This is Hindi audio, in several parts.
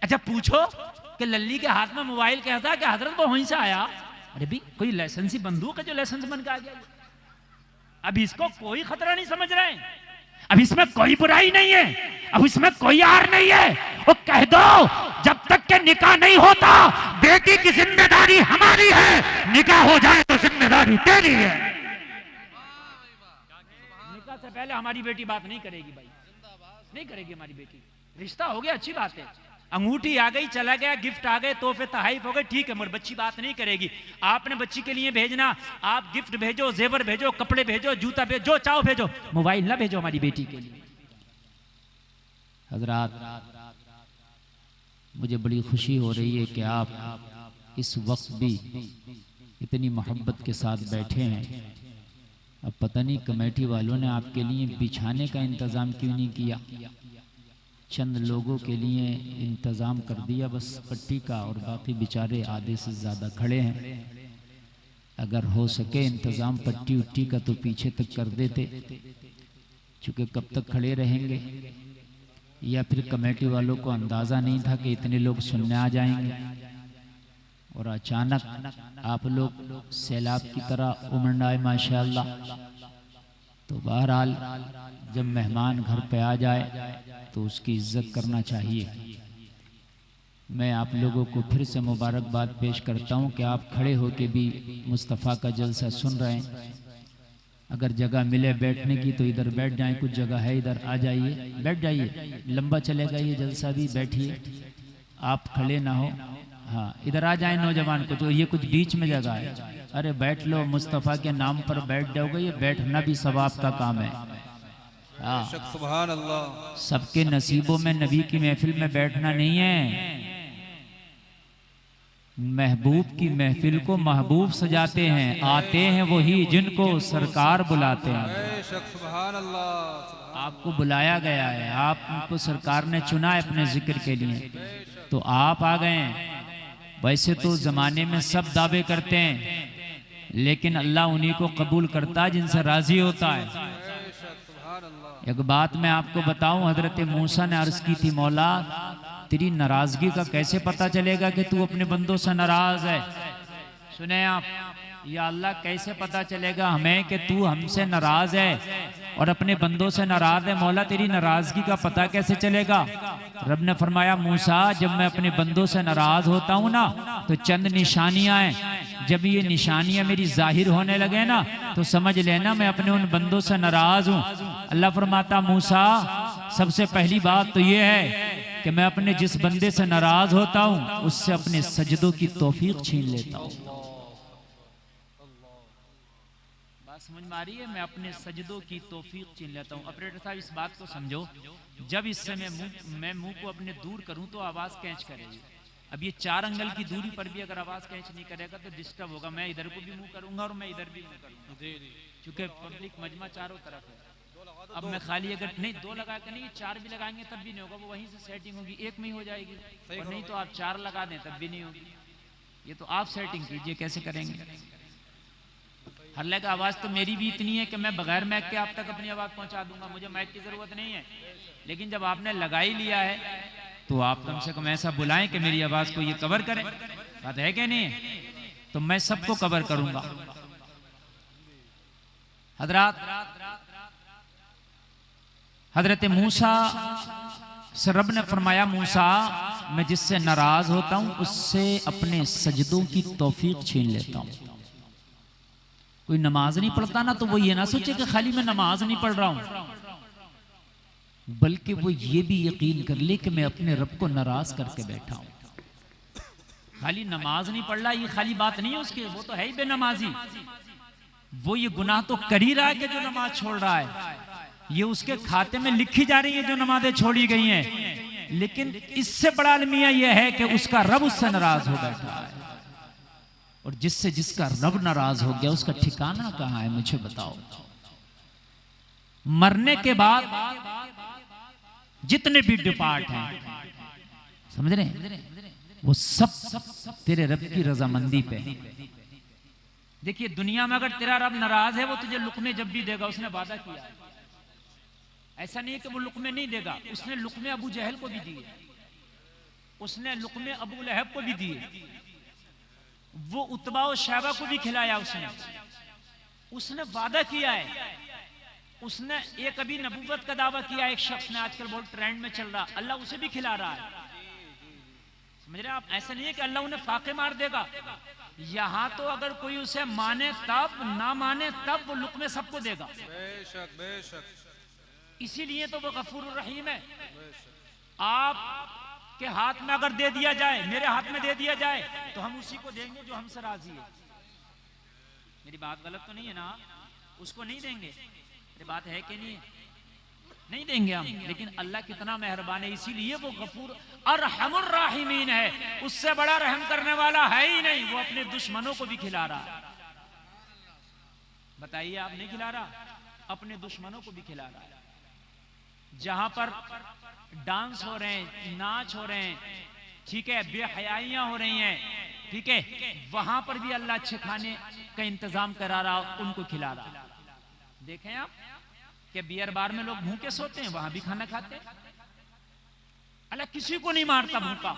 अच्छा पूछो कि लल्ली के हाथ में मोबाइल कहता कि हजरत वो वहीं से आया, अरे भी कोई लाइसेंसी बंदूक है जो लाइसेंस बन के आ गया। अब इसको कोई खतरा नहीं समझ रहे हैं, अब इसमें कोई बुराई नहीं है, अब इसमें कोई आर नहीं है। वो कह दो जब तक के निकाह नहीं होता बेटी की जिम्मेदारी हमारी है, निकाह हो जाए तो जिम्मेदारी तेरी है। निकाह से पहले हमारी बेटी बात नहीं करेगी भाई, नहीं करेगी हमारी बेटी। रिश्ता हो गया अच्छी बात है, अंगूठी आ गई चला गया, गिफ्ट आ गए, तोहफे तहाइफ हो गए, ठीक है, मगर बच्ची बात नहीं करेगी। आपने बच्ची के लिए भेजना, आप गिफ्ट भेजो, जेवर भेजो, कपड़े भेजो, जूता भेजो, जो चाहो भेजो, मोबाइल ना भेजो हमारी बेटी के लिए। हजरात मुझे बड़ी खुशी हो रही है कि आप इस वक्त भी इतनी मोहब्बत के साथ बैठे हैं। अब पता नहीं कमेटी वालों ने आपके लिए बिछाने का इंतज़ाम क्यों नहीं किया, चंद लोगों के लिए इंतज़ाम कर दिया बस पट्टी का, और बाकी बेचारे आधे से ज़्यादा खड़े हैं। अगर हो सके इंतज़ाम पट्टी उट्टी का तो पीछे तक कर देते, चूँकि कब तक खड़े रहेंगे, या फिर कमेटी वालों को अंदाज़ा नहीं था कि इतने लोग सुनने आ जाएंगे, और अचानक आप लोग सैलाब की तरह उमड़ आए माशाअल्लाह। तो बहरहाल जब मेहमान घर पे आ जाए तो उसकी इज्जत करना चाहिए। मैं आप लोगों को फिर से मुबारकबाद पेश करता हूं कि आप खड़े होकर भी मुस्तफ़ा का जलसा सुन रहे हैं। अगर जगह मिले बैठने की तो इधर बैठ जाएं, कुछ जगह है इधर आ जाइए, बैठ जाइए, लंबा चलेगा ये जलसा भी, बैठिए, आप खड़े ना हो। हाँ इधर आ जाए नौजवान को, तो ये कुछ बीच में जगह है, अरे बैठ लो, मुस्तफ़ा के नाम पर बैठ जाओगे, ये बैठना भी सवाब का काम है। हाँ सुभान अल्लाह, सबके नसीबों में नबी की महफिल में बैठना नहीं है। महबूब की महफिल को महबूब सजाते हैं, आते हैं वही जिनको सरकार बुलाते हैं। सुभान अल्लाह, आपको बुलाया गया है, आपको सरकार ने चुना है अपने जिक्र के लिए, तो आप आ गए हैं। वैसे तो जमाने में सब दावे करते हैं, लेकिन अल्लाह उन्हीं को कबूल करता है जिनसे राजी होता है। एक बात मैं आपको बताऊं, हजरत मूसा ने अर्ज की थी, मौला तेरी नाराजगी का कैसे पता चलेगा कि तू अपने बंदों से नाराज है। सुने आप, या अल्लाह कैसे पता चलेगा हमें कि तू हमसे नाराज है और अपने बंदों से नाराज है। मौला तेरी नाराजगी का पता कैसे चलेगा। रब ने फरमाया, मूसा जब मैं अपने बंदों से नाराज होता हूँ ना तो चंद निशानियां हैं, जब ये निशानियां मेरी जाहिर होने लगे ना तो समझ लेना मैं अपने उन बंदों से नाराज हूँ। अल्लाह फरमाता, मूसा सबसे पहली बात तो ये है कि मैं अपने जिस बंदे से नाराज होता हूँ उससे अपने सजदों की तौफीक छीन लेता हूँ। बात समझ में आ रही है? मैं अपने सजदों की तौफीक छीन लेता हूँ। ऑपरेटर साहब इस बात को समझो, जब इस समय मैं मुंह को अपने दूर करूं तो आवाज कैच करेगी। अब ये 4 अंगल की दूरी पर भी अगर आवाज कैच नहीं करेगा तो डिस्टर्ब होगा। मैं इधर को भी मुंह करूंगा और मैं इधर भी मुंह करूंगा, क्योंकि पब्लिक मजमा चारों तरफ है। अब मैं खाली अगर नहीं 2 लगा के नहीं 4 भी लगाएंगे तब भी नहीं होगा, वो वहीं से सेटिंग होगी, एक में ही हो जाएगी। और नहीं तो आप 4 लगा दें तब भी नहीं होगी। ये तो आप सेटिंग कीजिए कैसे करेंगे। हल्ले का आवाज तो मेरी भी इतनी है कि मैं बगैर माइक के आप तक अपनी आवाज पहुंचा दूंगा, मुझे माइक की जरूरत नहीं है। लेकिन जब आपने लगा ही लिया है तो आप कम से कम ऐसा बुलाएं कि मेरी आवाज को ये कवर करें। बात है कि नहीं? तो मैं सबको कवर करूंगा। हजरत मूसा से रब ने फरमाया, मूसा मैं जिससे नाराज होता हूं उससे अपने सजदों की तौफीक छीन लेता हूं। कोई नमाज नहीं पढ़ता ना तो वो ये ना सोचे कि खाली मैं नमाज नहीं पढ़ रहा हूं, बल्कि वो ये भी यकीन कर ले कि मैं अपने रब को नाराज करके बैठा हूं। खाली नमाज नहीं पढ़ रहा ये खाली बात नहीं है उसकी, वो तो है ही बेनमाजी। वो ये गुनाह तो कर ही रहा है कि जो नमाज छोड़ रहा है, ये उसके खाते में लिखी जा रही है जो नमाजें छोड़ी गई हैं। लेकिन इससे बड़ा अलमिया यह है कि उसका रब उससे नाराज हो बैठा है, और जिससे जिसका रब नाराज हो गया उसका ठिकाना कहाँ है मुझे बताओ। मरने के बाद जितने भी डिपार्ट हैं, समझ रहे हैं, वो सब तेरे रब की रजामंदी पे। देखिए दुनिया में अगर तेरा रब नाराज है वो तुझे लुकमे जब भी देगा, उसने वादा किया। ऐसा नहीं है कि वो लुकमे नहीं देगा, उसने लुकमे अबू जहल को भी दिए, उसने लुक़मे अबू लहब को भी दिए, वो उतबा और शैबा को भी खिलाया। उसने वादा किया है, उसने एक अभी नबूवत का दावा किया, एक शख्स ने आजकल बहुत ट्रेंड में चल रहा, अल्लाह उसे भी खिला रहा है। समझ रहे आप? ऐसा नहीं है कि अल्लाह उन्हें फाके मार देगा। यहां तो अगर कोई उसे माने तब, ना माने तब वो लुक़मे सबको देगा। बेशक बेशक। इसीलिए तो वो गफूर रहीम है। आप के हाथ में अगर दे दिया जाए, मेरे हाथ में दे दिया जाए, तो हम उसी को देंगे जो हमसे राजी है। मेरी बात गलत तो नहीं है ना? उसको नहीं देंगे? मेरी बात है कि नहीं? नहीं देंगे हम। लेकिन अल्लाह कितना मेहरबान है, इसीलिए वो गफूर अरहमुर राहिमीन है। उससे बड़ा रहम करने वाला है ही नहीं। वो अपने दुश्मनों को भी खिला रहा है। बताइए, आप नहीं खिला रहा? अपने दुश्मनों को भी खिला रहा है। जहां पर डांस हो रहे हैं, नाच हो रहे हैं, ठीक है, बेहयाइयां हो रही हैं, ठीक है, वहां पर भी अल्लाह अच्छे खाने का इंतजाम करा रहा, उनको खिला रहा। देखें आप कि बियर बार में लोग भूखे सोते हैं, वहां भी खाना खाते हैं। अल्लाह किसी को नहीं मारता भूखा,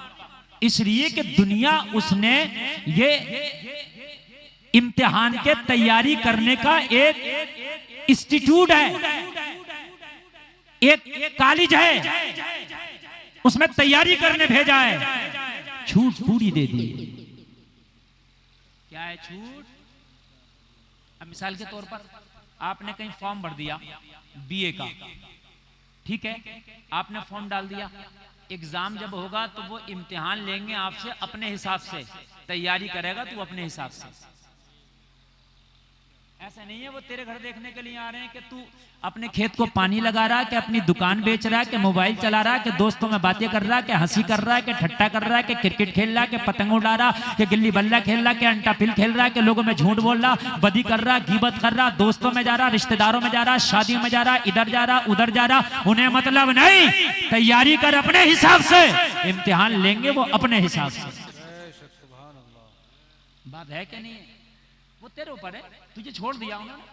इसलिए कि दुनिया उसने ये इम्तिहान के तैयारी करने का एक इंस्टीट्यूट है, एक कॉलेज है, उसमें तैयारी करने भेजा है। छूट पूरी दे दी। क्या है छूट? अब मिसाल के तौर पर आपने कहीं फॉर्म भर दिया बीए का, ठीक है, आपने फॉर्म डाल दिया, एग्जाम जब होगा तो वो इम्तिहान लेंगे आपसे, अपने हिसाब से तैयारी करेगा तू अपने हिसाब से। ऐसा नहीं है वो तेरे घर देखने के लिए आ रहे हैं कि तू अपने खेत को पानी लगा रहा है, कि अपनी दुकान बेच रहा है, कि मोबाइल चला रहा है, कि दोस्तों में बातें कर रहा है, कि हंसी कर रहा है, कि ठट्टा कर रहा है, कि क्रिकेट खेल रहा है, कि पतंग उड़ा रहा, कि गिल्ली बल्ला खेल रहा, कि अंटा पिल खेल रहा है, कि लोगों में झूठ बोल रहा, बदी कर रहा, गीबत कर रहा, दोस्तों में जा रहा, रिश्तेदारों में जा रहा, शादी में जा रहा, इधर जा रहा, उधर जा रहा, उन्हें मतलब नहीं। तैयारी कर अपने हिसाब से, इम्तिहान लेंगे वो अपने हिसाब से। बात है कि नहीं? वो तेरे ऊपर है, तुझे छोड़ दिया उन्होंने।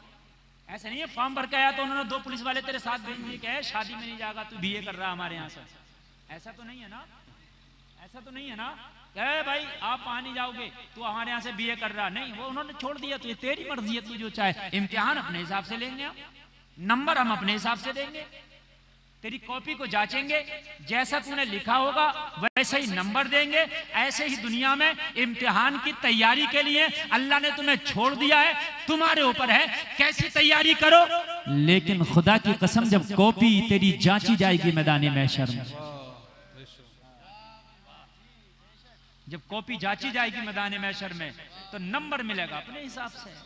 ऐसा नहीं है फॉर्म भर के आया तो उन्होंने 2 पुलिस वाले तेरे साथ भेज दिए कि शादी में नहीं जाएगा, तू बीए कर रहा हमारे यहाँ से। ऐसा तो नहीं है ना? ऐसा तो नहीं है ना? कहे भाई आप वहां नहीं जाओगे, तू हमारे यहाँ से बीए कर रहा नहीं, वो उन्होंने छोड़ दिया। तो ये तेरी मर्जी है, तू जो चाहे। इम्तिहान अपने हिसाब से लेंगे हम, नंबर हम अपने हिसाब से देंगे, तेरी कॉपी को जांचेंगे, जैसा तूने लिखा होगा वैसे ही नंबर देंगे। ऐसे ही दुनिया में इम्तिहान की तैयारी के लिए अल्लाह ने तुम्हें छोड़ दिया है, तुम्हारे ऊपर है कैसी तैयारी करो। लेकिन खुदा की कसम, जब कॉपी तेरी जांची जाएगी मैदान महशर में, जब कॉपी जांची जाएगी मैदान महशर में, तो नंबर मिलेगा अपने हिसाब से।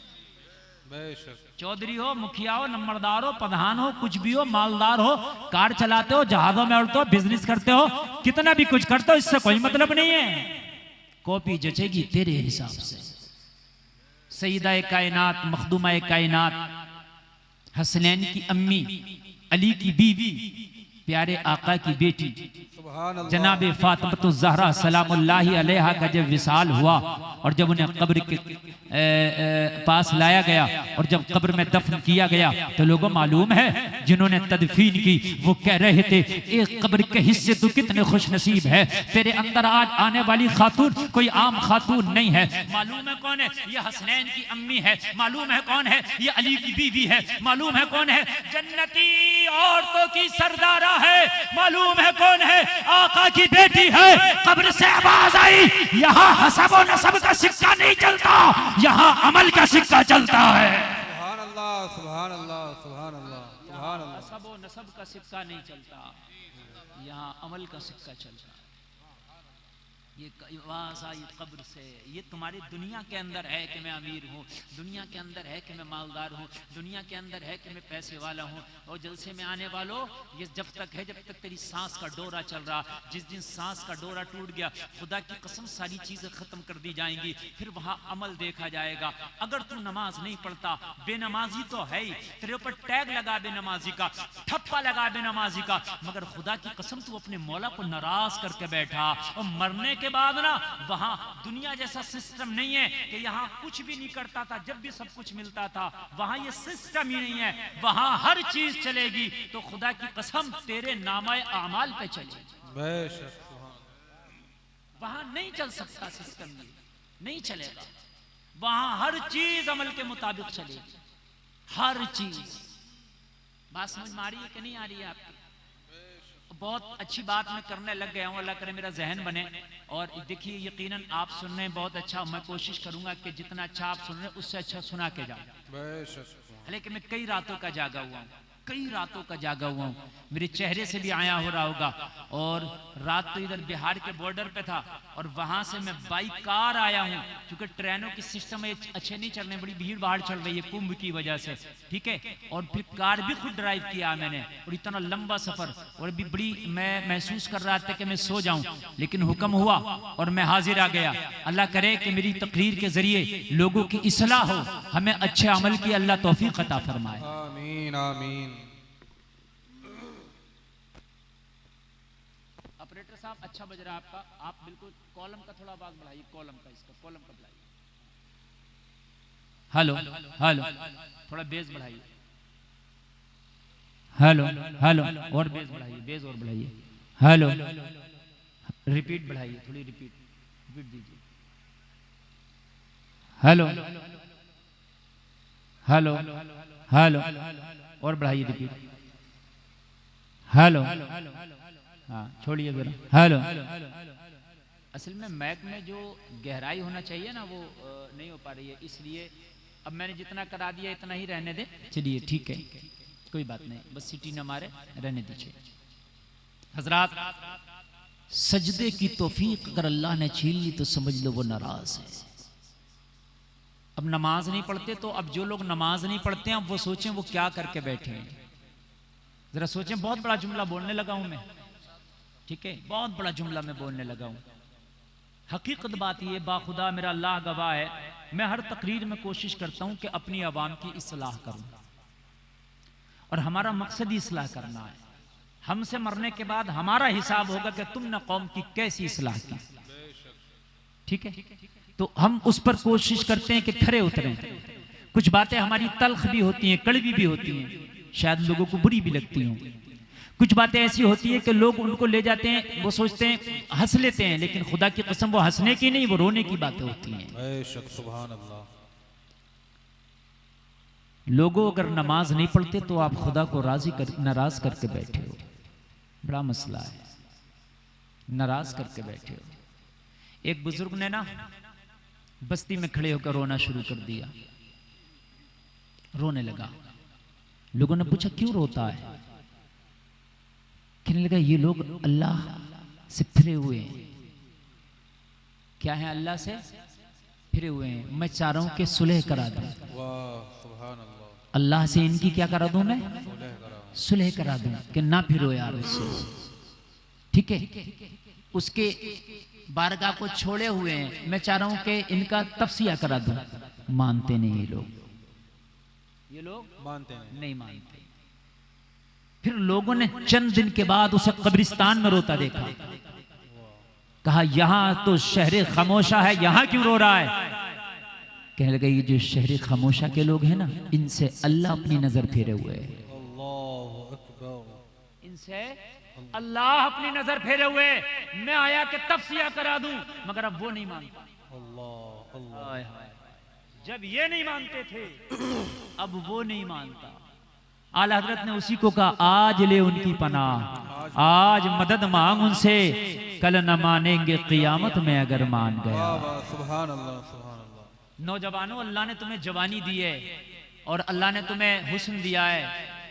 चौधरी हो, मुखिया हो, नंबरदार हो, प्रधान हो, कुछ भी हो, मालदार हो, कार चलाते हो, जहाजों में उड़ते हो, बिजनेस करते हो, कितना भी कुछ करते हो, इससे कोई मतलब नहीं है। कॉपी जचेगी तेरे हिसाब से। सईदा कायनात, मखदूमा कायनात, हसनैन की अम्मी, अली की बीवी, प्यारे आका की बेटी जनाबे फातिमा ज़हरा सलामुल्लाहि अलैहा का जब विसाल हुआ और जब उन्हें कब्र के पास लाया गया और जब कब्र में दफन किया गया, तो लोगों मालूम है जिन्होंने तदफीन की वो कह रहे थे, एक कब्र के हिस्से तो कितने खुश नसीब है, तेरे अंदर आज आने वाली खातून कोई आम खातून नहीं है। मालूम है कौन है? ये हसनैन की अम्मी है। मालूम है कौन है? ये अली की बीवी है। मालूम है कौन है? जन्नती औरतों की सरदारा है। मालूम है कौन है? आका की बेटी है। कब्र से आवाज आई, यहाँ हसब और नसब का सिक्का नहीं चलता, यहाँ अमल का सिक्का चलता है। सुभान अल्लाह, सुभान अल्लाह, सुभान अल्लाह, सुभान अल्लाह। हसब और नसब का सिक्का नहीं चलता, यहाँ अमल का सिक्का चलता है। ये आवाज आई कब्र से, ये तुम्हारी दुनिया के अंदर है कि मैं अमीर हूँ, दुनिया के अंदर है कि मैं मालदार हूँ, दुनिया के अंदर है कि मैं पैसे वाला हूँ। और जलसे में आने वालों, ये जब तक है जब तक तेरी सांस का डोरा चल रहा, जिस दिन सांस का डोरा टूट गया, खुदा की कसम सारी चीजें खत्म कर दी जाएंगी। फिर वहां अमल देखा जाएगा। अगर तू नमाज नहीं पढ़ता, बेनमाजी तो है ही, तेरे ऊपर टैग लगा बेनमाजी का, ठप्पा लगा बेनमाजी का, मगर खुदा की कसम तू अपने मौला को नाराज करके बैठा। और मरने के बाद ना वहां दुनिया जैसा सिस्टम नहीं है कि यहाँ कुछ भी नहीं करता था जब भी सब कुछ मिलता था, वहां ये सिस्टम ही नहीं है, वहां हर चीज चलेगी। तो खुदा की कसम तेरे नामाए आमाल पे चलेगी। वहां नहीं चल सकता सिस्टम, ये नहीं चलेगा। वहां हर चीज अमल के मुताबिक चलेगी, हर चीज। बात समझ में आ रही है कि नहीं आ रही है आपकी? बहुत अच्छी बात मैं करने लग गया हूं, अल्लाह करे मेरा जहन बने। और देखिए यकीनन आप सुन रहे हैं बहुत अच्छा, मैं कोशिश करूंगा कि जितना अच्छा आप सुन रहे हैं उससे अच्छा सुना के जाऊं। लेकिन मैं कई रातों का जागा हुआ हूं, कई रातों का जागा हुआ हूं, मेरे चेहरे से भी आया हो रहा होगा। और रात तो इधर बिहार के बॉर्डर पे था और वहां से मैं बाई कार आया हूं, क्योंकि ट्रेनों की सिस्टम अच्छे नहीं चल रहे, बड़ी भीड़ भाड़ चल रही है कुंभ की वजह से, ठीक है। और फिर कार भी खुद ड्राइव किया मैंने, और इतना लंबा सफर, और भी बड़ी मैं महसूस कर रहा था कि मैं सो जाऊं, लेकिन हुक्म हुआ और मैं हाजिर आ गया। अल्लाह करे कि मेरी तकरीर के जरिए लोगों की इस्लाह हो, हमें अच्छे अमल की अल्लाह तौफीक अता फरमाए। आमीन आमीन। ऑपरेटर साहब अच्छा बज रहा है आपका, आप बिल्कुल कॉलम का थोड़ा आवाज बढ़ाइए, कॉलम का, इसका कॉलम का बढ़ाइए। हेलो हेलो, थोड़ा बेस बढ़ाइए। हेलो हेलो, और बेस बढ़ाइए, बेस और बढ़ाइए। हेलो, रिपीट बढ़ाइए, थोड़ी रिपीट दीजिए। हेलो हेलो हेलो, और बढ़ाइए रिपीट। हेलो, हाँ छोड़िए जरा। हेलो। असल में मैक में जो गहराई होना चाहिए ना वो नहीं हो पा रही है, इसलिए अब मैंने जितना करा दिया इतना ही रहने दे। चलिए ठीक है, कोई बात नहीं, बस सीटी न मारे, रहने दीजिए। हजरात, सजदे की तौफीक अगर अल्लाह ने छीन ली तो समझ लो वो नाराज है। अब नमाज नहीं पढ़ते, तो अब जो लोग नमाज नहीं पढ़ते हैं अब वो सोचें वो क्या करके बैठे हैं। जरा सोचें, बहुत बड़ा जुमला बोलने लगा हूं मैं, ठीक है, बहुत बड़ा जुमला मैं बोलने लगा हूं। हकीकत बात ये, बाखुदा मेरा अल्लाह गवाह है, मैं हर तकरीर में कोशिश करता हूं कि अपनी आवाम की इस्लाह करूं, और हमारा मकसद ही इस्लाह करना है। हमसे मरने के बाद हमारा हिसाब होगा कि तुमने कौम की कैसी इस्लाह की, ठीक है। तो हम उस पर कोशिश करते हैं कि खरे उतरें। कुछ बातें हमारी तल्ख भी होती हैं, कड़वी भी होती हैं, शायद लोगों को बुरी भी लगती हों। कुछ बातें ऐसी होती है कि लोग उनको ले जाते हैं, वो सोचते हैं हंस लेते हैं, लेकिन खुदा की कसम वो हंसने की नहीं, वो रोने की बातें होती हैं। बेशक, सुभान अल्लाह। लोगों अगर नमाज नहीं पढ़ते तो आप खुदा को नाराज करके बैठे हो, बड़ा मसला है, नाराज करके बैठे हो। एक बुजुर्ग ने ना बस्ती में खड़े होकर रोना शुरू कर दिया, रोने लगा। लोगों ने पूछा क्यों रोता है? कहने लगा ये लोग अल्लाह से फिरे हुए हैं। क्या है? अल्लाह से फिरे हुए हैं। मैं चाह रहा हूं कि सुलह करा दूं, अल्लाह से इनकी क्या करा दूं, मैं सुलह करा दूं कि ना फिरो यार उससे, ठीक है। उसके बारगाह को छोड़े हुए हैं, मैं चाह रहा हूं कि इनका तफसिया करा दूं। मानते नहीं ये लोग मानते नहीं मानते। फिर लोगों ने चंद दिन के बाद उसे कब्रिस्तान में रोता देखा। कहा यहां तो शहर खामोशा है, यहां क्यों रो रहा है? कहने लगा ये जो शहर खामोशा के लोग हैं ना, इनसे अल्लाह अपनी नजर फेरे हुए है, इनसे अल्लाह अपनी नजर फेरे हुए। मैं आया कि तफसिया करा दूं, मगर अब वो नहीं मानता। जब ये नहीं मानते थे अब वो नहीं मानता। आला हजरत ने उसी को कहा आज ले उनकी पनाह, आज मदद मांग उनसे, कल न मानेंगे क़ियामत में अगर मान गया। सुभान अल्लाह, सुभान अल्लाह। नौजवानों, अल्लाह ने तुम्हें जवानी दी है और अल्लाह ने तुम्हें हुस्न दिया है,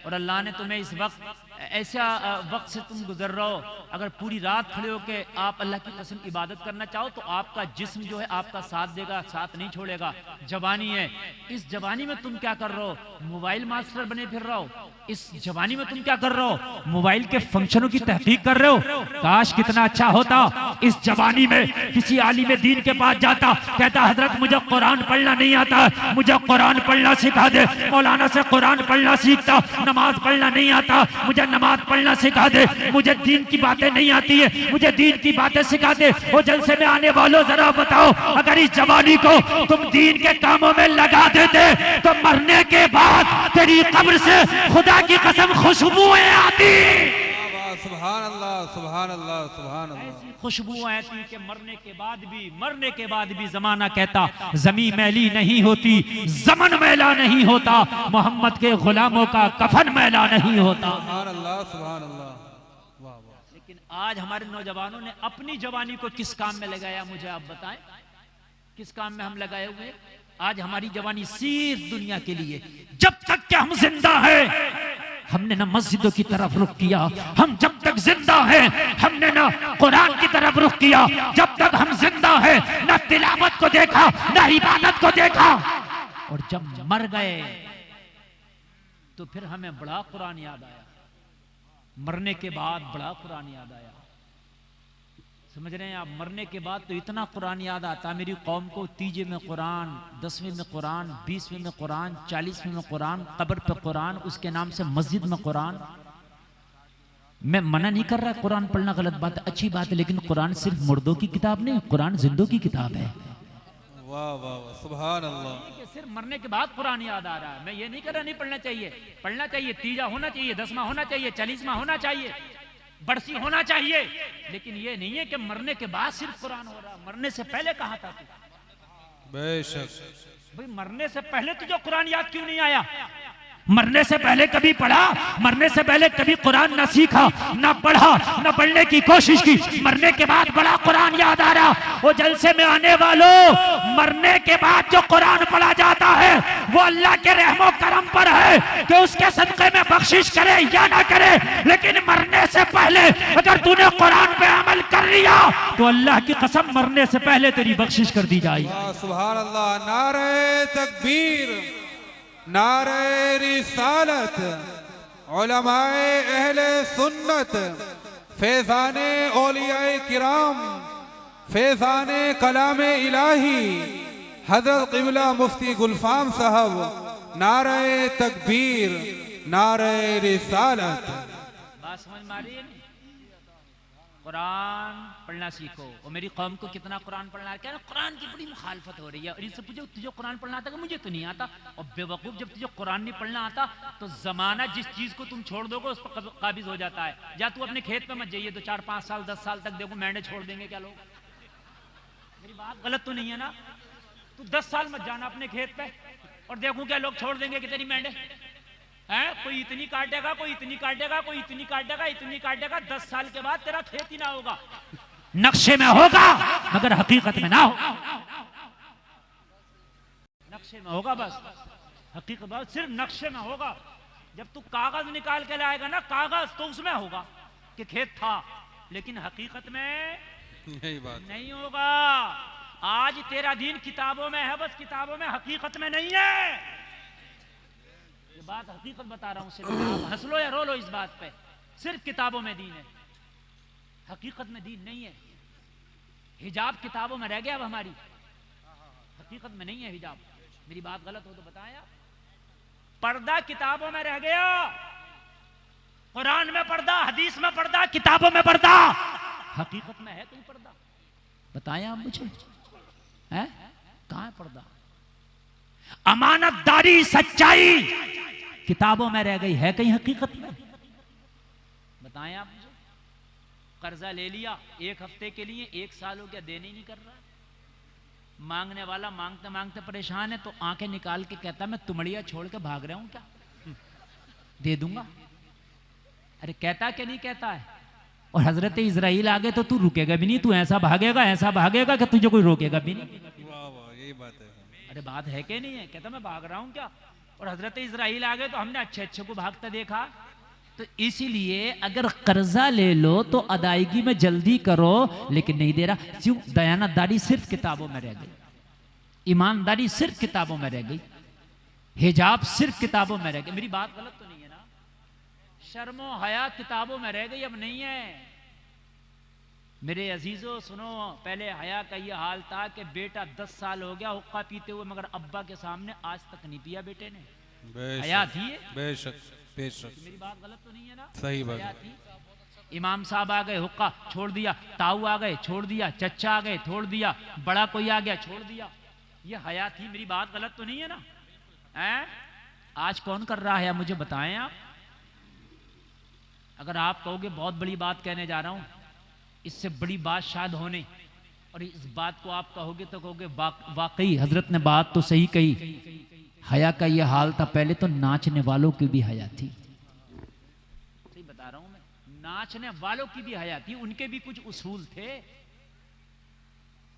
और अल्लाह ने तुम्हें इस वक्त ऐसा वक्त से तुम गुजर रहे हो। अगर पूरी रात खड़े हो के आप अल्लाह की कसम इबादत करना चाहो तो आपका जिस्म जो है आपका साथ देगा, साथ नहीं छोड़ेगा। जवानी है, इस जवानी में तुम क्या कर रहे हो? मोबाइल मास्टर बने फिर रहे हो। इस जवानी में तुम क्या कर रहे हो? मोबाइल के फंक्शनों की तहकीक कर रहे हो। काश कितना अच्छा होता इस जवानी में किसी आलिम दीन के पास जाता, कहता हजरत मुझे कुरान पढ़ना नहीं आता, मुझे कुरान पढ़ना सिखा दे। मौलाना से कुरान पढ़ना सीखता, नमाज पढ़ना नहीं आता, मुझे नमाज पढ़ना सिखा दे। मुझे दीन की बातें नहीं आती है, मुझे दीन की बातें सिखा दे। वो जलसे में आने वालों जरा बताओ, अगर इस जवानी को तुम दीन के कामों में लगा देते तो मरने के बाद तेरी कब्र से खुदा की कसम खुशबुएं आती। सुभान अल्लाह, सुभान अल्लाह, सुभान अल्लाह। खुशबू आती कि मरने के बाद भी जमाना कहता जमी मैली नहीं होती, जमन मैला नहीं होता, मोहम्मद के गुलामों का कफन मैला नहीं होता। सुभान अल्लाह, सुभान अल्लाह। वाह वाह। लेकिन आज हमारे नौजवानों ने अपनी जवानी को किस काम में लगाया, मुझे आप बताएं, किस काम में हम लगाए हुए? आज हमारी जवानी सिर्फ दुनिया के लिए। जब तक कि हम जिंदा हैं हमने ना मस्जिदों की तरफ रुख किया, हम जब तक जिंदा हैं हमने ना कुरान की तरफ रुख किया, जब तक हम जिंदा हैं ना तिलावत को देखा ना इबादत को देखा, और जब मर गए तो फिर हमें बड़ा कुरान याद आया। मरने के बाद बड़ा कुरान याद आया। समझ रहे हैं आप? मरने के बाद तो इतना कुरान याद आता मेरी कौम को। 3 में कुरान, 10वें में कुरान, 20वें में कुरान, 40वें में कुरान, कब्र पे कुरान, उसके नाम से मस्जिद में कुरान। मैं मना नहीं कर रहा कुरान पढ़ना गलत बात है, अच्छी बात है, लेकिन कुरान सिर्फ मुर्दों की किताब नहीं, कुरान जिंदों की किताब है। वाह वाह वाह, सुभान अल्लाह। सिर्फ मरने के बाद कुरान याद आ रहा है। मैं ये नहीं कर रहा नहीं पढ़ना चाहिए, पढ़ना चाहिए, 3 होना चाहिए, 10वां होना चाहिए, 40वां होना चाहिए, बरसी होना चाहिए, लेकिन ये नहीं है कि मरने के बाद सिर्फ कुरान हो रहा। मरने से पहले कहा था तू? बेशक। भाई मरने से पहले तुझे कुरान याद क्यों नहीं आया? मरने से पहले कभी पढ़ा? मरने से पहले कभी कुरान ना सीखा, ना पढ़ा, ना पढ़ने की कोशिश की? मरने के बाद बड़ा कुरान याद आ रहा। वो जलसे में आने वालों, मरने के बाद जो कुरान पढ़ा जाता है वो अल्लाह के रहमो करम पर है कि उसके सदक़े में बख्शिश करे या ना करे, लेकिन मरने से पहले अगर तूने कुरान पे अमल कर लिया तो अल्लाह की कसम मरने से पहले तेरी बख्शिश कर दी जाएगी। सुभान अल्लाह। नारे तकबीर, नारे रिसालत, उलमाए अहले सुन्नत, फैज़ाने औलियाए किराम, फैज़ाने कलामे इलाही हजरत क़िबला मुफ्ती गुलफाम साहब, नारे तकबीर, नारे रिसालत। बात समझ मारी? कुरान पढ़ना सीखो। और मेरी कौम को कितना कुरान पढ़ना है, क्या ना कुरान की बड़ी मुखालफत हो रही है। और इनसे पूछो तुझे कुरान पढ़ना आता? मुझे तो नहीं आता। और बेवकूफ, जब तुझे कुरान नहीं पढ़ना आता तो जमाना जिस चीज को तुम छोड़ दोगे उस पर काबिज हो जाता है। या तू अपने खेत पे मत जाइए, तो 4, 5 साल 10 साल तक देखो मेंढे छोड़ देंगे क्या लोग? मेरी बात गलत तो नहीं है ना? तू 10 साल मत जाना अपने खेत पे और देखो क्या लोग छोड़ देंगे कि तेरी मेंढे है। कोई इतनी काटेगा, कोई इतनी काटेगा, कोई इतनी काटेगा, इतनी काटेगा, 10 साल के बाद तेरा खेत ही ना होगा। नक्शे में होगा मगर हकीकत में ना हो। नक्शे में होगा बस, हकीकत बस सिर्फ नक्शे में होगा। जब तू कागज निकाल के लाएगा ना, कागज, तो उसमें होगा कि खेत था, लेकिन हकीकत में यही बात नहीं होगा। आज तेरा दीन किताबों में है, बस किताबों में, हकीकत में नहीं है। ये बात हकीकत बता रहा हूं। सिर्फ आप हंस लो या रो लो इस बात पे, सिर्फ किताबों में दीन है, हकीकत में दीन नहीं है। हिजाब किताबों में रह गया अब हमारी, हकीकत में नहीं है हिजाब। मेरी बात गलत हो तो बताया। पर्दा किताबों में रह गया, कुरान में पर्दा, हदीस में पर्दा, किताबों में पर्दा, हकीकत में है कोई पर्दा? बताया आप मुझे, है कहां है पर्दा? अमानतदारी, सच्चाई किताबों में रह गई, है कहीं हकीकत में? बताएं आप मुझे। कर्जा ले लिया 1 हफ्ते के लिए, 1 साल हो गया, देने ही नहीं कर रहा। मांगने वाला मांगते मांगते परेशान है, तो आंखें निकाल के कहता मैं तुमड़िया छोड़ के भाग रहा हूं क्या, दे दूंगा। अरे कहता क्या नहीं कहता है। और हजरत इजराइल आ गए तो तू रुकेगा भी नहीं, तू ऐसा भागेगा कि तुझे कोई रोकेगा भी नहीं। वाह वाह, यही बात है। अरे बात है कि नहीं है? कहता मैं भाग रहा हूं क्या। और हजरत इजराइल आ गए तो हमने अच्छे अच्छे को भागता देखा। तो इसीलिए अगर कर्जा ले लो तो अदायगी में जल्दी करो, लेकिन नहीं दे रहा। क्यों? दयानतदारी सिर्फ किताबों में रह गई, ईमानदारी सिर्फ किताबों में रह गई, हिजाब सिर्फ किताबों में रह गई। मेरी बात गलत तो नहीं है ना? शर्मो हया किताबों में रह गई, अब नहीं है। मेरे अजीजों सुनो, पहले हया का ये हाल था कि बेटा 10 साल हो गया हुक्का पीते हुए, मगर अब्बा के सामने आज तक नहीं पिया बेटे ने। हया थी। बेशक बेशक। मेरी बात गलत तो नहीं है ना? सही बात हया थी। इमाम साहब आ गए, हुक्का छोड़ दिया, ताऊ आ गए, छोड़ दिया, चच्चा आ गए, छोड़ दिया, बड़ा कोई आ गया, छोड़ दिया। ये हया थी। मेरी बात गलत तो नहीं है ना? हैं? आज कौन कर रहा है मुझे बताएं आप। अगर आप कहोगे बहुत बड़ी बात कहने जा रहा हूं, इससे बड़ी बात शायद होने, और इस बात को आप कहोगे तो कहोगे वाकई हजरत ने बात तो सही कही। हया का ये हाल था, पहले तो नाचने वालों की भी हया थी। सही बता रहा हूं मैं, नाचने वालों की भी हया थी, उनके भी कुछ उसूल थे।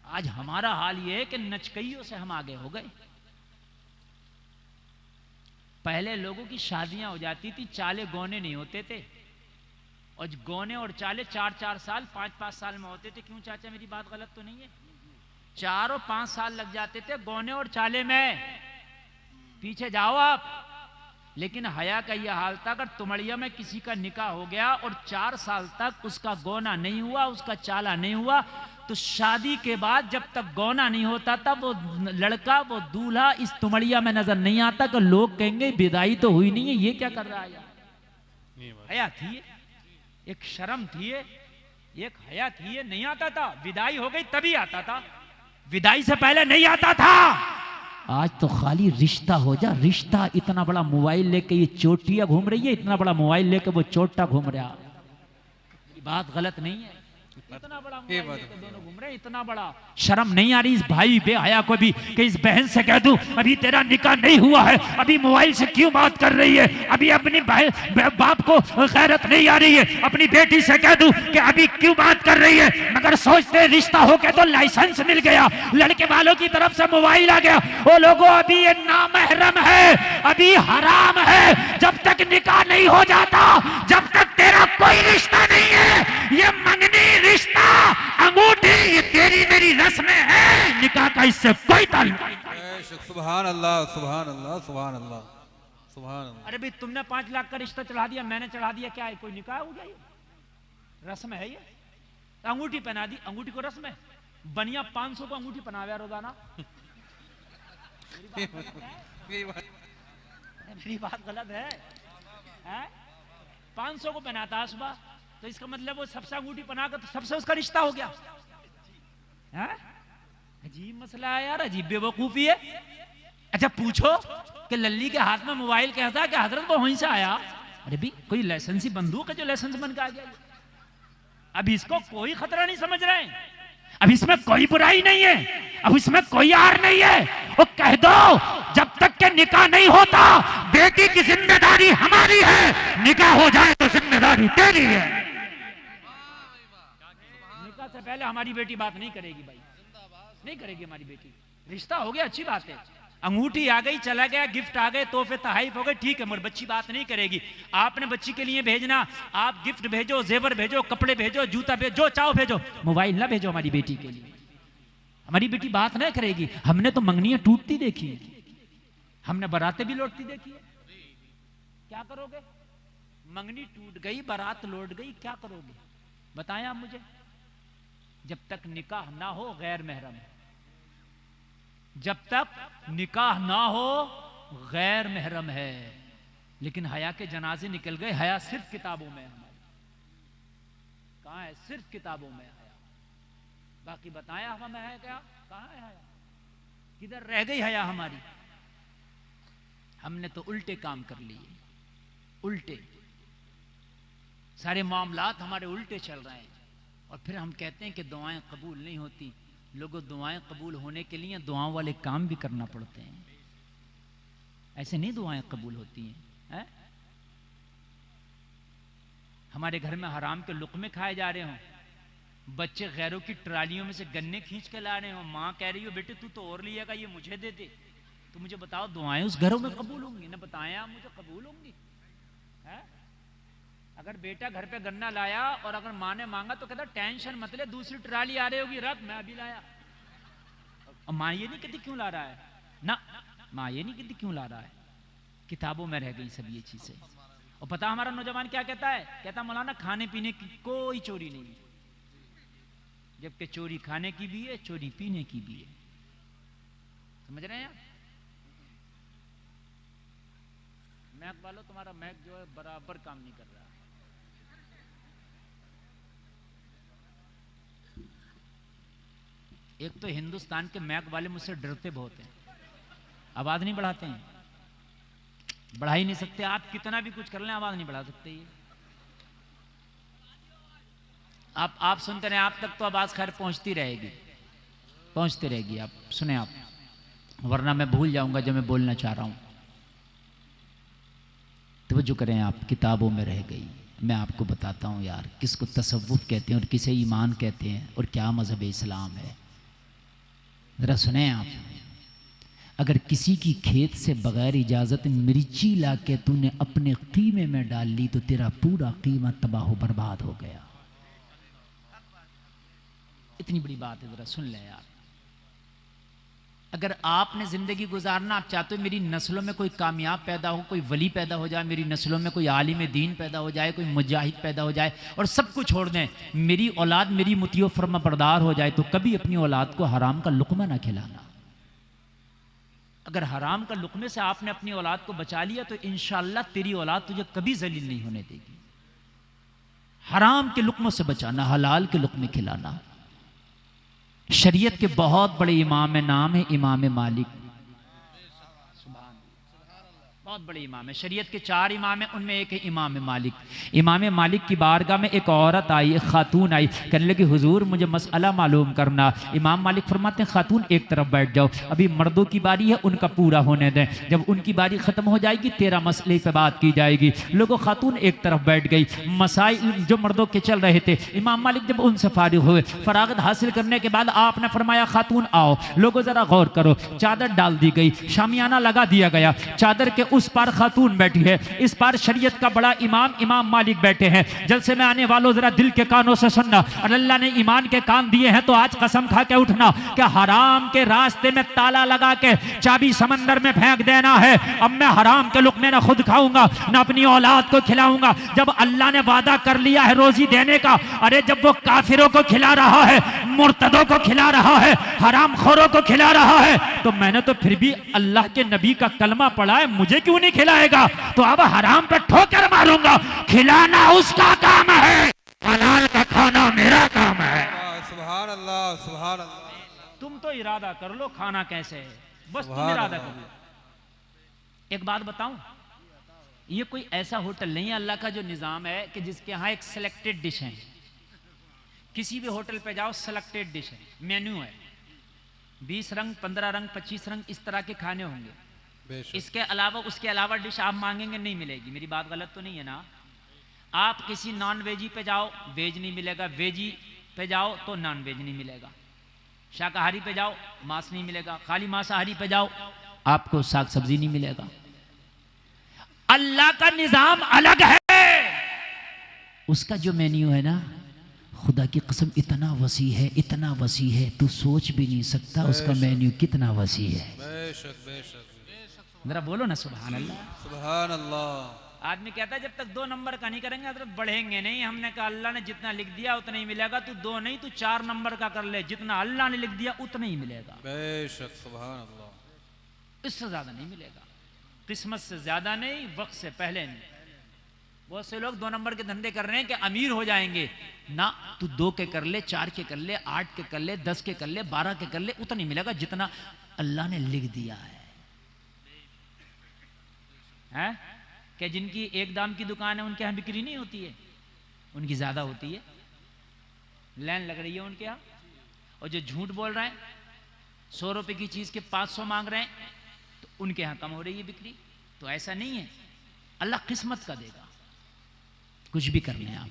आज हमारा हाल ये है कि नचकइयों से हम आगे हो गए। पहले लोगों की शादियां हो जाती थी, चाले गौने नहीं होते थे, और गौने और चाले 4-4 साल 5-5 साल में होते थे। क्यों चाचा, मेरी बात गलत तो नहीं है? 4 और 5 साल लग जाते थे गौने और चाले में, पीछे जाओ आप। लेकिन हया का यह हाल था, अगर तुमड़िया में किसी का निकाह हो गया और 4 साल तक उसका गौना नहीं हुआ, उसका चाला नहीं हुआ, तो शादी के बाद जब तक गौना नहीं होता था वो लड़का, वो दूल्हा इस तुमड़िया में नजर नहीं आता, कि लोग कहेंगे विदाई तो हुई नहीं है, ये क्या कर रहा है यार। हया थी, एक शर्म थी, एक हया थी, नहीं आता था। विदाई हो गई तभी आता था, विदाई से पहले नहीं आता था। आज तो खाली रिश्ता हो जा, रिश्ता। इतना बड़ा मोबाइल लेके ये चोटियां घूम रही है, इतना बड़ा मोबाइल लेके वो चोटा घूम रहा। बात गलत नहीं है, इतना बड़ा मोबाइल लेके दोनों घूम रहे हैं, इतना बड़ा। शर्म नहीं आ रही इस भाई बेहया को भी कि इस बहन से कह दूं अभी तेरा निकाह नहीं हुआ है, अभी मोबाइल से क्यों बात कर रही है? अभी अपनी बाप को गैरत नहीं आ रही है, अपनी बेटी से कह दूं कि अभी क्यों बात कर रही है? मगर सोचते रिश्ता हो के तो लाइसेंस मिल गया, लड़के वालों की तरफ से मोबाइल आ गया। वो लोगों अभी ये नामहरम है, अभी हराम है। जब तक निकाह नहीं हो जाता, जब तक तेरा कोई रिश्ता नहीं है, ये मंगनी रिश्ता, अंगूठी, ये तेरी मेरी रस्म है, निकाह का इससे कोई ताल्लुक नहीं। सुभान अल्लाह, सुभान अल्लाह, सुभान अल्लाह, सुभान अल्लाह। अरे भाई तुमने 5 लाख का रिश्ता चढ़ा दिया, मैंने चढ़ा दिया, क्या है कोई निकाह हो गया? ये रस्म है, ये अंगूठी पहना दी, अंगूठी को रस्म है। बनिया 500 को अंगूठी पहनावे रोजाना। मेरी बात गलत है? 500 को पहनाता है सुबह, तो इसका मतलब वो सबसे अंगूठी पहना कर तो सबसे उसका रिश्ता हो गया। अजीब मसला है यार, अजीब बेवकूफी है। अच्छा पूछो कि लल्ली के हाथ में मोबाइल कहता है कि हजरत वो वहीं से आया। अरे भी कोई लाइसेंसी बंदूक है जो लाइसेंस बन के आ गया? अब इसको कोई खतरा नहीं समझ रहे हैं, अब इसमें कोई बुराई नहीं है, अब इसमें कोई आर नहीं है। वो कह दो जब तक के निकाह नहीं होता, बेटी की जिम्मेदारी हमारी है, निकाह हो जाए तो जिम्मेदारी तेरी है। निकाह से पहले हमारी बेटी बात नहीं करेगी भाई, नहीं करेगी हमारी बेटी। रिश्ता हो गया अच्छी बात है, अंगूठी आ गई, चला गया, गिफ्ट आ गए, तोहफे तहाइफ हो गए, ठीक है, मगर बच्ची बात नहीं करेगी। आपने बच्ची के लिए भेजना, आप गिफ्ट भेजो, जेवर भेजो, कपड़े भेजो, जूता भेजो, जो चाहो भेजो, मोबाइल ना भेजो हमारी बेटी के लिए। हमारी बेटी बात ना करेगी। हमने तो मंगनियां टूटती देखी, हमने बारातें भी लौटती देखी है। क्या करोगे? मंगनी टूट गई, बारात लौट गई, क्या करोगे बताएं आप मुझे? जब तक निकाह ना हो गैर महरम है, जब तक निकाह ना हो गैर महरम है। लेकिन हया के जनाजे निकल गए। हया सिर्फ किताबों में है हमारी, कहां है? सिर्फ किताबों में है हया, बाकी बताया हमें है क्या? कहां है हया? किधर रह गई हया हमारी? हमने तो उल्टे काम कर लिए, उल्टे सारे मामलात हमारे उल्टे चल रहे हैं। और फिर हम कहते हैं कि दुआएं कबूल नहीं होती। लोगों, दुआएं कबूल होने के लिए दुआओं वाले काम भी करना पड़ते हैं, ऐसे नहीं दुआएं कबूल होती हैं। हमारे घर में हराम के लुक़मे खाए जा रहे हों, बच्चे गैरों की ट्रालियों में से गन्ने खींच के ला रहे हो, माँ कह रही हो बेटे तू तो और लिएगा, ये मुझे दे दे, तो मुझे बताओ दुआएं उस घरों में कबूल होंगी? ना बताया मुझे कबूल होंगी? अगर बेटा घर पे गन्ना लाया और अगर माँ ने मांगा तो कहता टेंशन मत ले, दूसरी ट्राली आ रही होगी, रख, मैं अभी लाया। और माँ ये नहीं कहती क्यों ला रहा है, ना माँ ये नहीं कहती क्यों ला रहा है। किताबों में रह गई सब ये चीजें। और पता हमारा नौजवान क्या कहता है? कहता मौलाना खाने पीने की कोई चोरी नहीं है, जबकि चोरी खाने की भी है, चोरी पीने की भी है। समझ रहे हैं आप? मैक वालों, तुम्हारा मैक जो है बराबर काम नहीं कर रहा। एक तो हिंदुस्तान के मैक वाले मुझसे डरते बहुत हैं, आवाज नहीं बढ़ाते हैं, बढ़ा ही नहीं सकते। आप कितना भी कुछ कर लें आवाज नहीं बढ़ा सकते। ये आप सुनते रहे, आप तक तो आवाज खैर पहुंचती रहेगी। आप सुने आप, वरना मैं भूल जाऊंगा जो मैं बोलना चाह रहा हूं। तवज्जो करें आप, किताबों में रह गई। मैं आपको बताता हूं यार, किसको तसव्वुफ कहते हैं और किसे ईमान कहते हैं और क्या मजहब इस्लाम है। जरा सुने आप, अगर किसी की खेत से बगैर इजाज़त मिर्ची ला के तूने अपने कीमे में डाल ली तो तेरा पूरा कीमा तबाह बर्बाद हो गया। इतनी बड़ी बात है, जरा सुन ले यार। अगर आपने जिंदगी गुजारना, आप चाहते हो मेरी नस्लों में कोई कामयाब पैदा हो, कोई वली पैदा हो जाए, मेरी नस्लों में कोई आलिम दीन पैदा हो जाए, कोई मुजाहिद पैदा हो जाए, और सब कुछ छोड़ दें, मेरी औलाद मेरी मुतियो फर्मा बरदार हो जाए, तो कभी अपनी औलाद को हराम का लुक़मा ना खिलाना। अगर हराम का लुक़मे से आपने अपनी औलाद को बचा लिया तो इंशाअल्लाह तेरी औलाद तुझे कभी जलील नहीं होने देगी। हराम के लुक़मों से बचाना, हलाल के लुक़मे खिलाना। शरीयत के बहुत बड़े इमाम है, नाम है इमाम मालिक। बहुत बड़े इमाम है, शरीयत के 4 इमाम हैं, उनमें एक है इमाम मालिक। इमाम मालिक की बारगाह में एक औरत आई, एक खातून आई, कहने लगी हुजूर मुझे मसला मालूम करना। इमाम मालिक फरमाते हैं खातून एक तरफ बैठ जाओ, अभी मर्दों की बारी है, उनका पूरा होने दें, जब उनकी बारी खत्म हो जाएगी तेरा मसले पे बात की जाएगी। लोगों, खातून एक तरफ बैठ गई। मसाइल जो मर्दों के चल रहे थे, इमाम मालिक जब उनसे फारिग हुए, फरागत हासिल करने के बाद आपने फरमाया खातून आओ। लोगों जरा गौर करो, चादर डाल दी गई, शामियाना लगा दिया गया, चादर के उस पार खातून बैठी है, इस पार शरीयत का बड़ा इमाम मालिक बैठे हैं। जलसे में आने वालों जरा दिल के कानों से सुनना, और अल्लाह ने ईमान के कान दिए हैं तो आज कसम खा के उठना कि हराम के रास्ते में ताला लगा के चाबी समंदर में फेंक देना है। अब मैं हराम के लुक़मे ना खुद खाऊंगा ना अपनी औलाद को खिलाऊंगा। जब अल्लाह ने वादा कर लिया है रोजी देने का, अरे जब वो काफिरों को खिला रहा है, मुर्तदों को खिला रहा है, हराम खोरों को खिला रहा है, तो मैंने तो फिर भी अल्लाह के नबी का कलमा पढ़ा है, मुझे क्यों नहीं खिलाएगा? तो अब हराम पे ठोकर मारूंगा। खिलाना उसका काम है, हलाल का खाना मेरा काम है। सुभान अल्लाह, सुभान अल्लाह। तुम तो इरादा कर लो खाना कैसे है, बस तुम इरादा कर लो। एक बात बताऊं, ये कोई ऐसा होटल नहीं है, अल्लाह का जो निजाम है कि जिसके यहाँ एक सिलेक्टेड डिश है। किसी भी होटल पे जाओ सिलेक्टेड डिश है, मेन्यू है, 20 रंग 15 रंग 25 रंग इस तरह के खाने होंगे। इसके अलावा उसके अलावा डिश आप मांगेंगे नहीं मिलेगी। मेरी बात गलत तो नहीं है ना? आप किसी नॉन वेजी पे जाओ, वेज नहीं मिलेगा, वेजी पे जाओ तो नॉन वेज नहीं मिलेगा, शाकाहारी पे जाओ मांस नहीं मिलेगा, खाली मांसाहारी पे जाओ आपको साग सब्जी नहीं मिलेगा। अल्लाह का निजाम अलग है। उसका जो मेन्यू है ना, खुदा की कसम इतना वसी है, इतना वसी है, तू सोच भी नहीं सकता उसका मेन्यू कितना वसी है। बेशक बेशक, जरा बोलो ना सुभान अल्लाह, सुभान अल्लाह। आदमी कहता है जब तक 2 नंबर का नहीं करेंगे तो बढ़ेंगे नहीं। हमने कहा अल्लाह ने जितना लिख दिया उतना ही मिलेगा, तू 2 नहीं तू 4 नंबर का कर ले, जितना अल्लाह ने लिख दिया उतना ही मिलेगा। बेशक सुभान अल्लाह, इससे ज्यादा नहीं मिलेगा, किस्मत से ज्यादा नहीं, वक्त से पहले नहीं। बहुत से लोग 2 नंबर के धंधे कर रहे हैं कि अमीर हो जाएंगे ना। तू 2 के कर ले, 4 के कर ले, 8 के कर ले, 10 के कर ले, 12 के कर ले, उतना ही मिलेगा जितना अल्लाह ने लिख दिया है। कि जिनकी एक दाम की दुकान है उनके यहाँ बिक्री नहीं होती है, उनकी ज्यादा होती है, लाइन लग रही है उनके यहाँ। और जो झूठ बोल रहे हैं 100 रुपए की चीज के 500 मांग रहे हैं तो उनके यहाँ कम हो रही है बिक्री। तो ऐसा नहीं है, अल्लाह किस्मत का देगा, कुछ भी करने आप।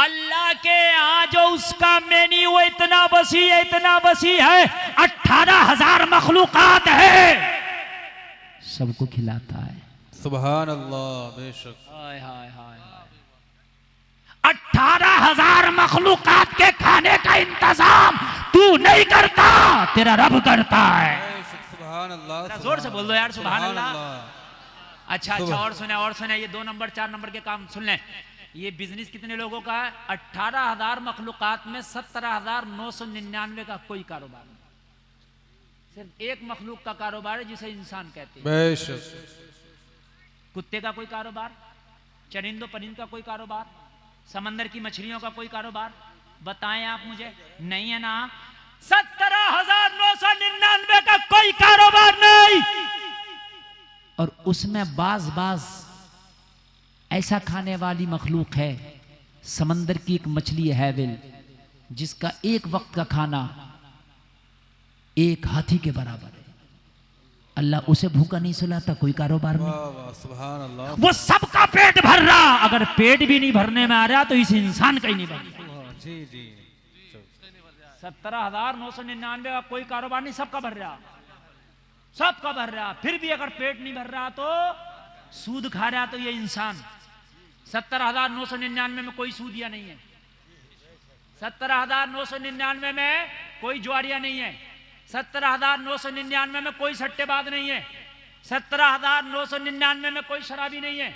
अल्लाह के यहाँ जो उसका मेन्यू इतना वसी है, इतना वसी है, 18,000 मखलूकात है, सबको खिलाता है। सुभान अल्लाह, बेशक। हाय हाय हाय हाय, 18,000 मखलूकात के खाने का इंतजाम तू नहीं करता, तेरा रब करता है। सुभान अल्लाह, जोर से बोल दो यार सुभान अल्लाह। अच्छा, और सुने, ये 2 नंबर 4 नंबर के काम सुन लें। ये बिजनेस कितने लोगों का है? 18,000 मखलूकात में 17,999 का कोई कारोबार नहीं, सिर्फ एक मखलूक का कारोबार है जिसे इंसान कहते हैं। बेशक। कुत्ते का कोई कारोबार, चरिंदो परिंद का कोई कारोबार, समंदर की मछलियों का कोई कारोबार, बताएं आप मुझे? नहीं है ना। 17,999 का कोई कारोबार नहीं। और उसमें बाज ऐसा खाने वाली मखलूक है समंदर की एक मछली है वेल, जिसका एक वक्त का खाना एक हाथी के बराबर है। अल्लाह उसे भूखा नहीं सुलाता, कोई कारोबार नहीं। वाह वाह सुभान अल्लाह। वो सबका पेट भर रहा, अगर पेट भी नहीं भरने में आ रहा तो इस इंसान का ही नहीं भर रहा। जी जी 17,999 का कोई कारोबार नहीं, सबका भर रहा, सबका भर रहा। फिर भी अगर पेट नहीं भर रहा तो सूद खा रहा, तो ये इंसान 17,999 में कोई सूदिया नहीं है, 17,999 में कोई ज्वारिया नहीं है, 17,999 में कोई सट्टेबाज नहीं है, 17,999 में कोई शराबी नहीं है,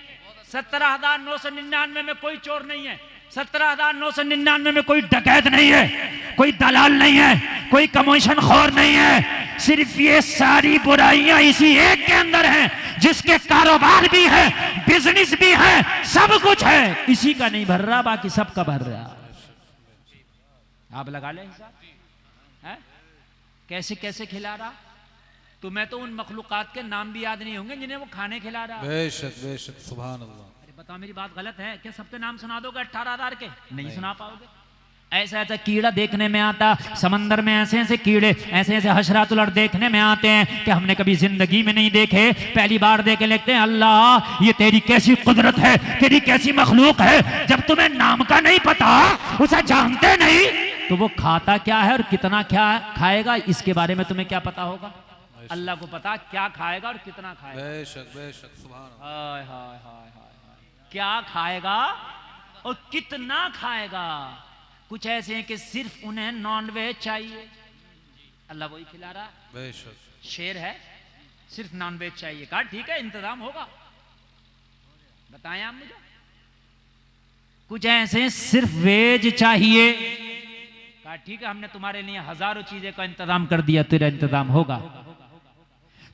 17,999 में कोई चोर नहीं है, 17,999 में कोई डकैत नहीं है, कोई दलाल नहीं है, कोई कमीशन खोर नहीं है। सिर्फ ये सारी बुराइयां इसी एक के अंदर हैं, जिसके कारोबार भी है, बिजनेस भी है, सब कुछ है, इसी का नहीं भर रहा, बाकी सबका भर रहा। आप लगा ले हिसाब है? कैसे कैसे खिला रहा। तुम्हें तो उन मखलूकात के नाम भी याद नहीं होंगे जिन्हें वो खाने खिला रहा। बेशक बेशक सुभान अल्लाह। अरे बताओ मेरी बात गलत है क्या? सबके नाम सुना दोगे 18,000 के? नहीं सुना पाओगे। ऐसा ऐसा कीड़ा देखने में आता, समंदर में ऐसे ऐसे कीड़े, ऐसे ऐसे हशरातुल अर्द देखने में आते हैं कि हमने कभी जिंदगी में नहीं देखे, पहली बार देखे। लिखते हैं अल्लाह ये तेरी कैसी कुदरत है, तेरी कैसी मखलूक है, जब तुम्हें नाम का नहीं पता, उसे जानते नहीं, तो वो खाता क्या है और कितना क्या खाएगा, इसके बारे में तुम्हें क्या पता होगा? अल्लाह को पता क्या खाएगा और कितना खाएगा। बेशक बेशक सुभान अल्लाह। हाय हाय हाय हाय, क्या खाएगा और कितना खाएगा। कुछ ऐसे हैं कि सिर्फ उन्हें नॉन वेज चाहिए, अल्लाह वही खिला रहा। बेशक शेर है, सिर्फ नॉन वेज चाहिए, कहा ठीक है इंतजाम होगा, बताएं आप मुझे। कुछ ऐसे सिर्फ वेज चाहिए, कहा ठीक है हमने तुम्हारे लिए हजारों चीजें का इंतजाम कर दिया, तेरा इंतजाम होगा।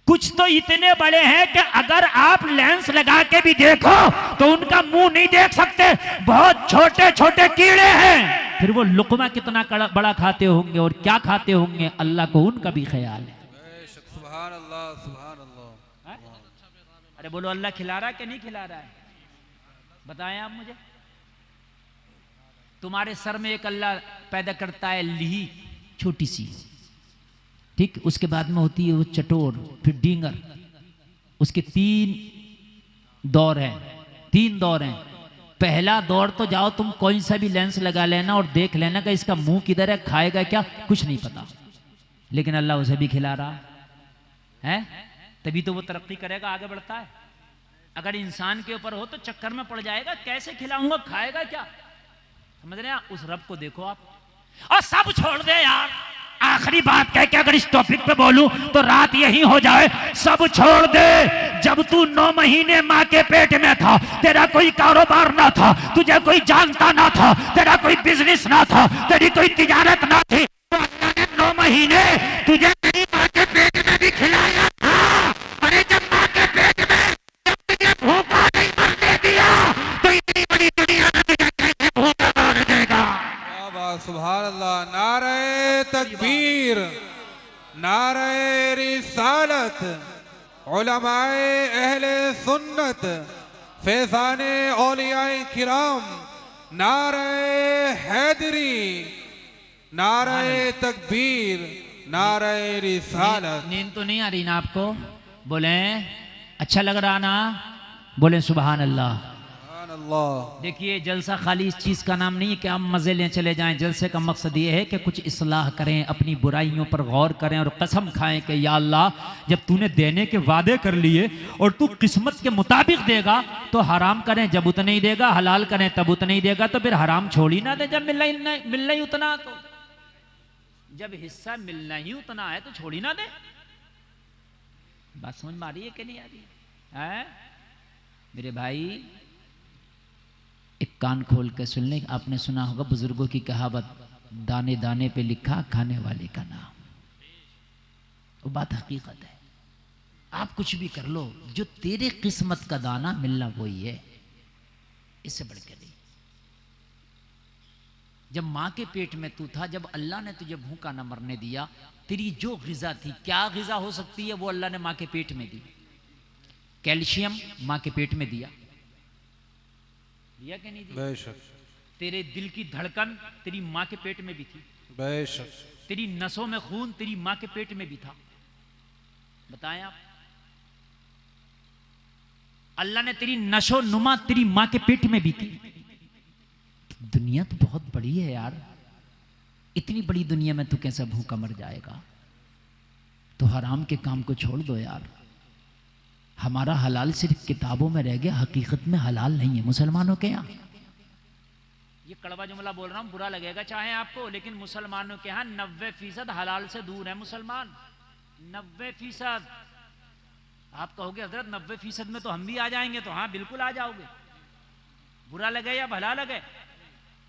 कुछ तो इतने बड़े हैं कि अगर आप लेंस लगा के भी देखो तो उनका मुंह नहीं देख सकते, बहुत छोटे छोटे कीड़े हैं। फिर वो लुकमा कितना बड़ा खाते होंगे और क्या खाते होंगे, अल्लाह को उनका भी ख्याल है। बेशक सुभान अल्लाह सुभान अल्लाह। अरे बोलो अल्लाह खिला रहा है कि नहीं खिला रहा है? बताएं आप मुझे। तुम्हारे सर में एक अल्लाह पैदा करता है ली, छोटी सी, ठीक, उसके बाद में होती है वो चटोर, फिर डींगर, उसके 3 दौर हैं, 3 दौर हैं। पहला दौर तो जाओ तुम कोई सा भी लेंस लगा लेना और देख लेना कि इसका मुंह किधर है, खाएगा क्या, कुछ नहीं पता, लेकिन अल्लाह उसे भी खिला रहा है, तभी तो वो तरक्की करेगा, आगे बढ़ता है। अगर इंसान के ऊपर हो तो चक्कर में पड़ जाएगा, कैसे खिलाऊंगा, खाएगा क्या, समझ रहे हैं? उस रब को देखो आप, और सब छोड़ दे यार। आखिरी बात कह के अगर इस टॉपिक पे बोलूं तो रात यही हो जाए। सब छोड़ दे। जब तू 9 महीने माँ के पेट में था, तेरा कोई कारोबार ना था, तुझे कोई जानता ना था, तेरा कोई बिजनेस ना था, तेरी कोई तिजारत ना थी, तो अल्लाह ने 9 महीने तुझे तेरी माँ के पेट में भी खिलाया था। अरे जब माँ के पेट में जब तुझे भूखा नहीं मरने दिया तो इतनी बड़ी दुनिया में तुझे कैसे भूखा मार देगा। सुभान अल्लाह। नारे तकबीर, नारे रिसालत, उलमाए अहले सुन्नत, फैज़ाने औलियाए किराम, नारे हैदरी, नारे तकबीर, नारे रिसालत। नींद तो नहीं आ रही ना आपको? बोले अच्छा लग रहा ना? बोले सुभान अल्लाह। देखिए जलसा खाली इस चीज का नाम नहीं है कि हम मजे लें चले जाएं। जलसे का मकसद ये है कि कुछ इस्लाह करें, अपनी बुराइयों पर गौर करें और कसम खाएं कि या अल्लाह जब तूने देने के वादे कर लिए और तू किस्मत के मुताबिक देगा तो हराम करें जब उतना ही देगा, हलाल करें तब उतना ही देगा, तो फिर हराम छोड़ ही ना दे जब मिलना ही उतना, तो जब हिस्सा मिलना ही उतना है तो छोड़ ही ना दे। बात समझ में आ रही है कि नहीं आ रही है? मेरे भाई एक कान खोल के सुन ले। आपने सुना होगा बुजुर्गों की कहावत, दाने दाने पे लिखा खाने वाले का नाम। वो बात हकीकत है। आप कुछ भी कर लो, जो तेरे किस्मत का दाना मिलना वही है, इससे बढ़ के नहीं। जब माँ के पेट में तू था, जब अल्लाह ने तुझे भूखा न मरने दिया, तेरी जो ग़िज़ा थी, क्या ग़िज़ा हो सकती है, वो अल्लाह ने माँ के पेट में दी। कैल्शियम माँ के पेट में दिया कि नहीं दिया? तेरे दिल की धड़कन तेरी माँ के पेट में भी थी, बेशक। तेरी नसों में खून तेरी माँ के पेट में भी था। बताएं आप, अल्लाह ने तेरी नशो नुमा तेरी माँ के पेट में भी थी। दुनिया तो बहुत बड़ी है यार, इतनी बड़ी दुनिया में तू कैसे भूखा मर जाएगा? तो हराम के काम को छोड़ दो यार। हमारा हलाल सिर्फ किताबों में रह गया, हकीकत में हलाल नहीं है मुसलमानों के यहाँ। ये कड़वा जुमला बोल रहा हूं, बुरा लगेगा चाहे आपको, लेकिन मुसलमानों के यहाँ 90% हलाल से दूर है मुसलमान। 90%। आप कहोगे हजरत 90% में तो हम भी आ जाएंगे, तो हाँ बिल्कुल आ जाओगे, बुरा लगे या भला लगे।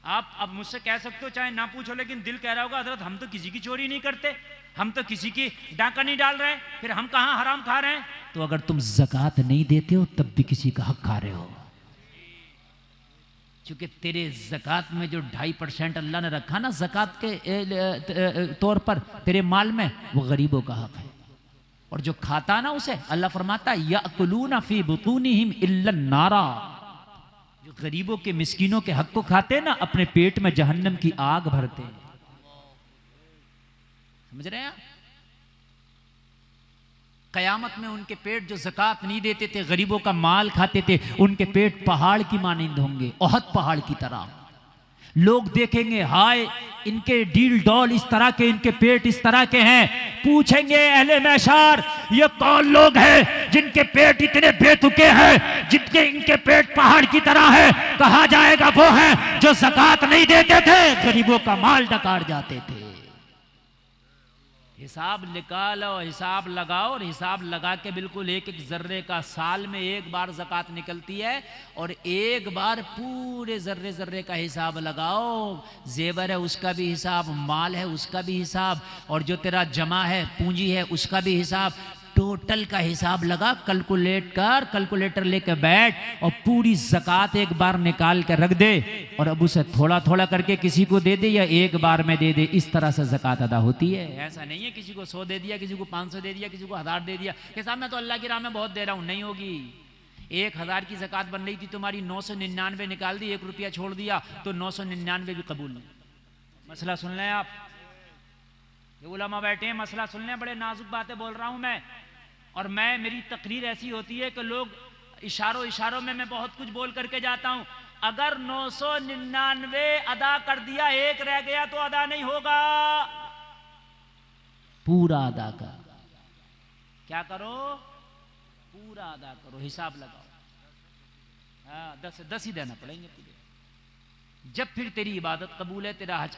आप अब मुझसे कह सकते हो चाहे ना पूछो, लेकिन दिल कह रहा होगा हजरत हम तो किसी की चोरी नहीं करते, हम तो किसी की डाका नहीं डाल रहे, फिर हम कहां हराम खा रहे हैं? तो अगर तुम ज़कात नहीं देते हो तब भी किसी का हक खा रहे हो, क्योंकि तेरे ज़कात में जो 2.5% अल्लाह ने रखा ना ज़कात के तौर पर तेरे माल में, वो गरीबों का हक है। और जो खाता ना उसे अल्लाह फरमाता है याकुलूना फी बुतूनिहिम इल्ला नारा, जो गरीबों के मिस्कीनों के हक को खाते ना, अपने पेट में जहन्नम की आग भरते हैं। समझ रहे हैं आप? कयामत में उनके पेट जो ज़कात नहीं देते थे, गरीबों का माल खाते थे, उनके पेट पहाड़ की मानिंद होंगे, ओहद पहाड़ की तरह। लोग देखेंगे हाय इनके डील डॉल इस तरह के, इनके पेट इस तरह के हैं। पूछेंगे अहले महशर ये कौन लोग हैं जिनके पेट इतने बेतुके हैं, जिनके इनके पेट पहाड़ की तरह है? कहा जाएगा वो हैं जो ज़कात नहीं देते थे, गरीबों का माल डकार जाते थे। हिसाब निकालो, हिसाब लगाओ, और हिसाब लगा के बिल्कुल एक एक जर्रे का साल में एक बार ज़कात निकलती है, और एक बार पूरे जर्रे जर्रे का हिसाब लगाओ। जेवर है उसका भी हिसाब, माल है उसका भी हिसाब, और जो तेरा जमा है पूंजी है उसका भी हिसाब। टोटल का हिसाब लगा, कैलकुलेट कर, कैलकुलेटर लेके बैठ और पूरी ज़कात एक बार निकाल के रख दे, और अब उसे थोड़ा थोड़ा करके किसी को दे दे या एक बार में दे दे। इस तरह से ज़कात अदा होती है। ऐसा नहीं है किसी को 100 दे दिया, किसी को 500 दे दिया, किसी को 1000 दे दिया, हिसाब में तो अल्लाह की राह में बहुत दे रहा हूं, नहीं होगी। 1000 की ज़कात बन रही थी तुम्हारी, 999 निकाल दी, 1 रुपया छोड़ दिया तो 999 भी कबूल नहीं। मसला सुन लें आप, ये उलमा बैठे हैं, मसला सुन लें, बड़े नाजुक बातें बोल रहा हूं मैं। और मेरी तकरीर ऐसी होती है कि लोग इशारों इशारों में मैं बहुत कुछ बोल करके जाता हूं। अगर 999 अदा कर दिया, एक रह गया तो अदा नहीं होगा, पूरा अदा कर। क्या करो? पूरा अदा करो, हिसाब लगाओ। हाँ 10 ही देना पड़ेंगे तुझे, जब फिर तेरी इबादत कबूल है, तेरा हज